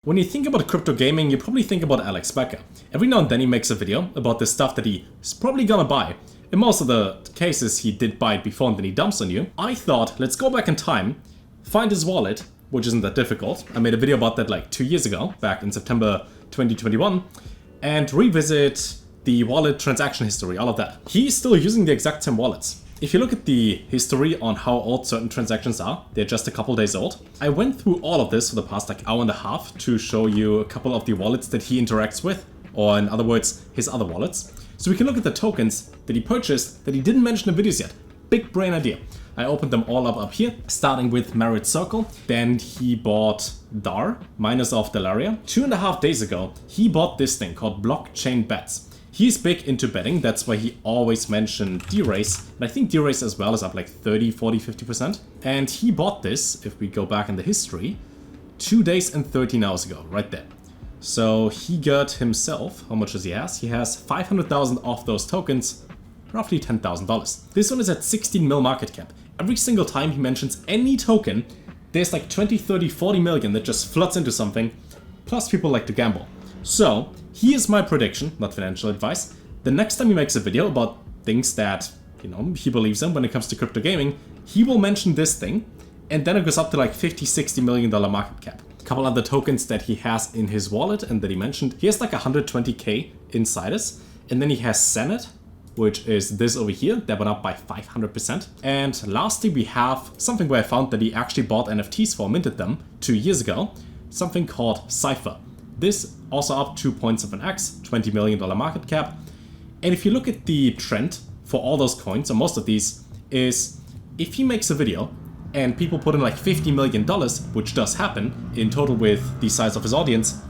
When you think about crypto gaming, you probably think about Alex Becker. Every now and then he makes a video about the stuff that he's probably gonna buy. In most of the cases he did buy it before and then he dumps on you. I thought, let's go back in time, find his wallet, which isn't that difficult. I made a video about that like 2 years ago, back in September 2021, and revisit the wallet transaction history, all of that. He's still using the exact same wallets. If you look at the history on how old certain transactions are, they're just a couple days old. I went through all of this for the past like hour and a half to show you a couple of the wallets that he interacts with, or in other words, his other wallets. So we can look at the tokens that he purchased that he didn't mention in videos yet. Big brain idea. I opened them all up here, starting with Merit Circle. Then he bought DAR, minus of Delaria. 2.5 days ago, he bought this thing called Blockchain Bets. He's big into betting, that's why he always mentioned D-Race, and I think D-Race as well is up like 30, 40, 50%. And he bought this, if we go back in the history, 2 days and 13 hours ago, right there. So he got himself, how much does he has? He has 500,000 of those tokens, roughly $10,000. This one is at 16 mil market cap. Every single time he mentions any token, there's like 20, 30, 40 million that just floods into something, plus people like to gamble. So, here's my prediction, not financial advice. The next time he makes a video about things that, he believes in when it comes to crypto gaming, he will mention this thing, and then it goes up to like $50, $60 million market cap. A couple other tokens that he has in his wallet and that he mentioned. He has like 120k in Sidus, and then he has Senate, which is this over here, that went up by 500%. And lastly, we have something where I found that he actually bought NFTs for, minted them 2 years ago, something called Cypher. This also up 2.7x, $20 million market cap. And if you look at the trend for all those coins, or most of these, is if he makes a video and people put in like $50 million, which does happen in total with the size of his audience,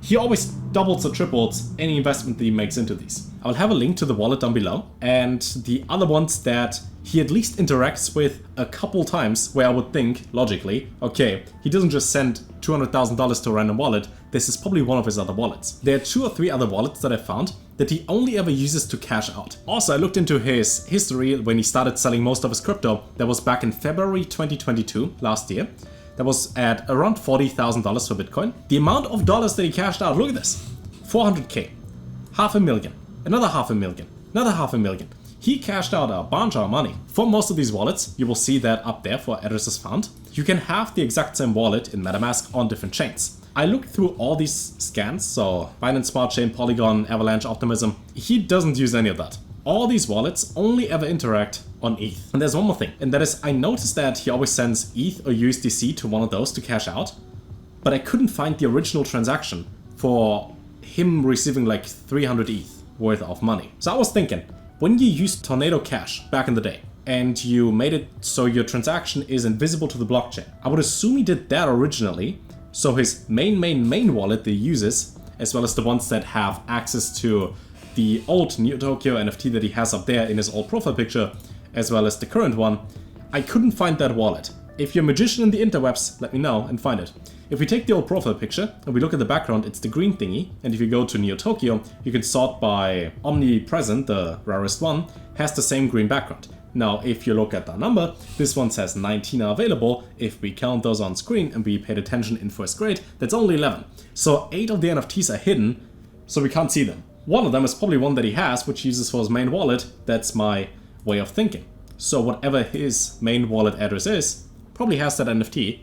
he always doubles or triples any investment that he makes into these. I'll have a link to the wallet down below, and the other ones that he at least interacts with a couple times where I would think, logically, okay, he doesn't just send $200,000 to a random wallet, this is probably one of his other wallets. There are 2 or 3 other wallets that I found that he only ever uses to cash out. Also, I looked into his history when he started selling most of his crypto. That was back in February 2022, last year. That was at around $40,000 for Bitcoin. The amount of dollars that he cashed out, look at this, 400k, $500,000, another $500,000, another $500,000. He cashed out a bunch of money. For most of these wallets, you will see that up there for addresses found. You can have the exact same wallet in MetaMask on different chains. I looked through all these scans, so Binance Smart Chain, Polygon, Avalanche, Optimism. He doesn't use any of that. All these wallets only ever interact on ETH. And there's one more thing, and that is I noticed that he always sends ETH or USDC to one of those to cash out, but I couldn't find the original transaction for him receiving like 300 ETH worth of money. So I was thinking, when you used Tornado Cash back in the day, and you made it so your transaction is invisible to the blockchain, I would assume he did that originally, so his main wallet that he uses, as well as the ones that have access to the old Neo Tokyo NFT that he has up there in his old profile picture, as well as the current one, I couldn't find that wallet. If you're a magician in the interwebs, let me know and find it. If we take the old profile picture and we look at the background, it's the green thingy, and if you go to Neo Tokyo, you can sort by Omnipresent, the rarest one, has the same green background. Now, if you look at the number, this one says 19 are available. If we count those on screen and we paid attention in first grade, that's only 11. So 8 of the NFTs are hidden, so we can't see them. One of them is probably one that he has, which he uses for his main wallet. That's my way of thinking. So whatever his main wallet address is, probably has that NFT.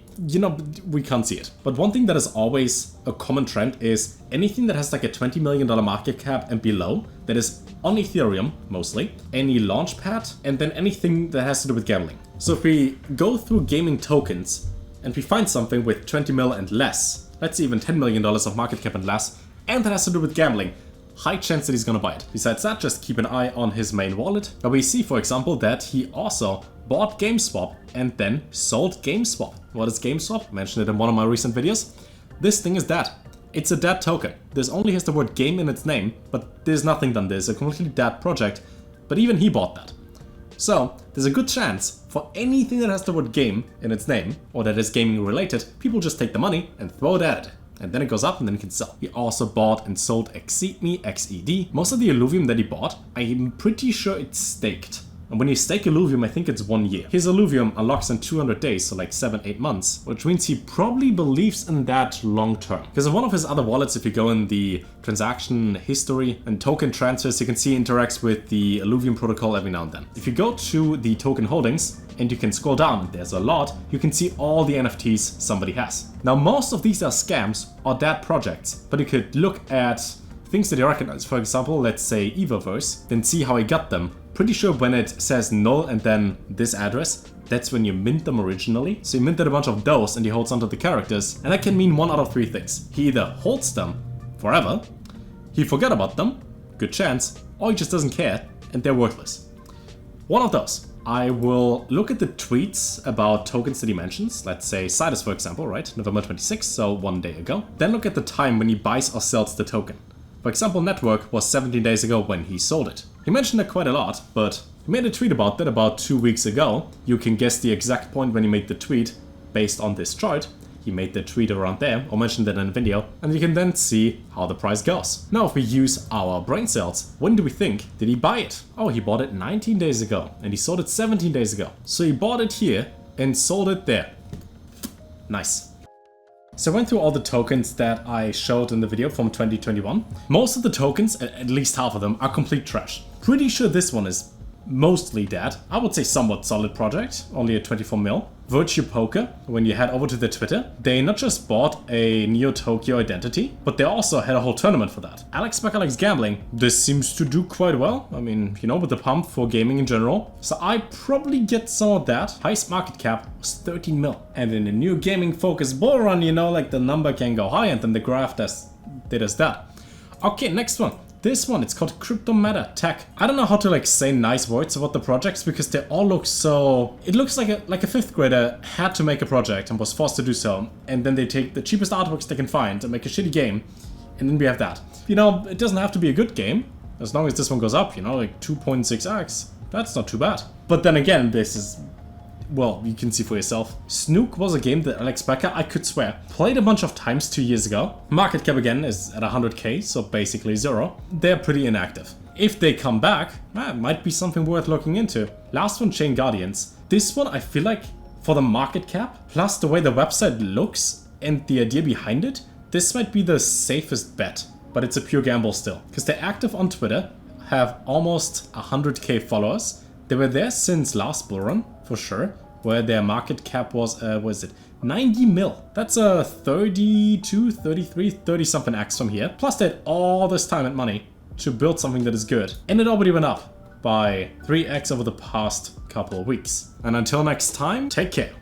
We can't see it. But one thing that is always a common trend is anything that has like a $20 million market cap and below, that is on Ethereum mostly, any launchpad, and then anything that has to do with gambling. So if we go through gaming tokens and we find something with 20 mil and less, let's say even $10 million of market cap and less, and that has to do with gambling, high chance that he's gonna buy it. Besides that, just keep an eye on his main wallet. But we see, for example, that he also bought GameSwap and then sold GameSwap. What is GameSwap? I mentioned it in one of my recent videos. This thing is dead. It's a dead token. This only has the word game in its name, but there's nothing done. There's a completely dead project, but even he bought that. So there's a good chance for anything that has the word game in its name, or that is gaming related, people just take the money and throw it at it. And then it goes up and then it can sell. He also bought and sold XED. Most of the Illuvium that he bought, I'm pretty sure it's staked. And when you stake Illuvium, I think it's 1 year. His Illuvium unlocks in 200 days, so like 7-8 months, which means he probably believes in that long term. Because in one of his other wallets, if you go in the transaction history and token transfers, you can see he interacts with the Illuvium protocol every now and then. If you go to the token holdings and you can scroll down, there's a lot, you can see all the NFTs somebody has. Now, most of these are scams or dead projects, but you could look at things that you recognize. For example, let's say Evaverse, then see how he got them. Pretty sure when it says null and then this address, that's when you mint them originally. So he minted a bunch of those and he holds onto the characters, and that can mean one out of 3 things. He either holds them forever, he forgot about them, good chance, or he just doesn't care and they're worthless. One of those. I will look at the tweets about tokens that he mentions, let's say Sidus for example, right? November 26th, so 1 day ago. Then look at the time when he buys or sells the token. For example, Network was 17 days ago when he sold it. He mentioned it quite a lot, but he made a tweet about that about 2 weeks ago. You can guess the exact point when he made the tweet based on this chart. He made the tweet around there, or mentioned it in a video, and you can then see how the price goes. Now, if we use our brain cells, when do we think did he buy it? Oh, he bought it 19 days ago, and he sold it 17 days ago. So he bought it here and sold it there. Nice. So I went through all the tokens that I showed in the video from 2021. Most of the tokens, at least half of them, are complete trash. Pretty sure this one is mostly dead. I would say somewhat solid project, only at 24 mil. Virtue Poker, when you head over to their Twitter, they not just bought a Neo Tokyo identity, but they also had a whole tournament for that. Alex Beckers Gambling, this seems to do quite well. I mean, you know, with the pump for gaming in general. So I probably get some of that. Highest market cap was 13 mil. And in a new gaming focused bull run, you know, like the number can go high and then the graph does that. Okay, next one. This one, it's called Crypto Meta Tech. I don't know how to like say nice words about the projects because they all look so... It looks like a 5th grader had to make a project and was forced to do so. And then they take the cheapest artworks they can find and make a shitty game. And then we have that. You know, it doesn't have to be a good game. As long as this one goes up, you know, like 2.6x. That's not too bad. But then again, this is... Well, you can see for yourself. Snook was a game that Alex Becker, I could swear, played a bunch of times 2 years ago. Market cap again is at 100k, so basically 0. They're pretty inactive. If they come back, it might be something worth looking into. Last one, Chain Guardians. This one, I feel like, for the market cap, plus the way the website looks and the idea behind it, this might be the safest bet. But it's a pure gamble still. Because they're active on Twitter, have almost 100k followers. They were there since last bull run, for sure, where their market cap was, 90 mil. That's a 32, 33, 30 something X from here. Plus they had all this time and money to build something that is good. And it already went up by 3x over the past couple of weeks. And until next time, take care.